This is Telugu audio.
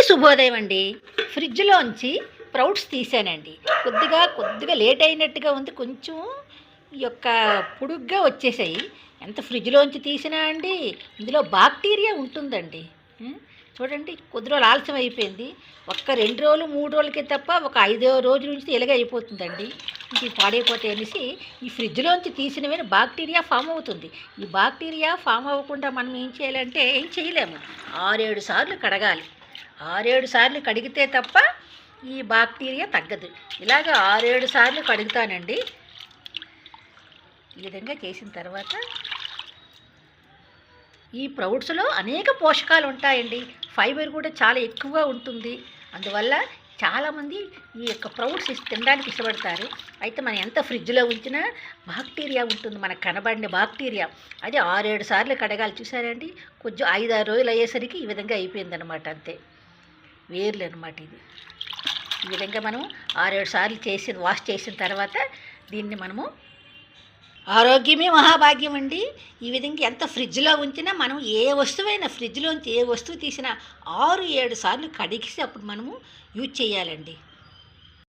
శుభోదయం అండి. ఫ్రిడ్జ్‌లోంచి స్ప్రౌట్స్ తీసానండి. కొద్దిగా లేట్ అయినట్టుగా ఉంది. కొంచెం ఈ యొక్క పొడుగ్గా వచ్చేసాయి. ఎంత ఫ్రిడ్జ్‌లోంచి తీసినా అండి, ఇందులో బాక్టీరియా ఉంటుందండి. హ్మ్. చూడండి, కొద్ది రోజులు ఆలస్యం అయిపోయింది. ఒక్క 2 రోజులు, 3 రోజులకే తప్ప ఒక 5వ రోజు నుంచి ఇలాగే అయిపోతుందండి. ఇంక ఇవి పాడైపోతాయి అనేసి ఈ ఫ్రిడ్జ్‌లోంచి తీసినవే బాక్టీరియా ఫామ్ అవుతుంది. ఈ బాక్టీరియా ఫామ్ అవ్వకుండా మనం ఏం చేయాలంటే ఏం చేయలేము. 6, 7 సార్లు కడగాలి. 6, 7 సార్లు కడిగితే తప్ప ఈ బాక్టీరియా తగ్గదు. ఇలాగ 6, 7 సార్లు కడుగుతానండి. ఈ విధంగా చేసిన తర్వాత ఈ స్ప్రౌట్స్‌లో అనేక పోషకాలు ఉంటాయండి. ఫైబర్ కూడా చాలా ఎక్కువగా ఉంటుంది. అందువల్ల చాలామంది ఈ యొక్క స్ప్రౌట్స్ తినడానికి ఇష్టపడతారు. అయితే మనం ఎంత ఫ్రిడ్జ్‌లో ఉంచినా బాక్టీరియా ఉంటుంది, మనకు కనబడని బాక్టీరియా. అది 6, 7 సార్లు కడగాలి. చూసారండి, కొంచెం 5, 6 రోజులు అయ్యేసరికి ఈ విధంగా అయిపోయిందనమాట. అంతే, వేర్లు అనమాట ఇది. ఈ విధంగా మనం 6, 7 సార్లు వాష్ చేసిన తర్వాత దీన్ని మనము ఆరోగ్యమే మహాభాగ్యం అండి. ఈ విధంగా ఎంత ఫ్రిడ్జ్‌లో ఉంచినా మనం ఏ వస్తువైనా ఫ్రిడ్జ్‌లోంచి ఏ వస్తువు తీసినా 6, 7 సార్లు కడిగేసి అప్పుడు మనము యూజ్ చేయాలండి.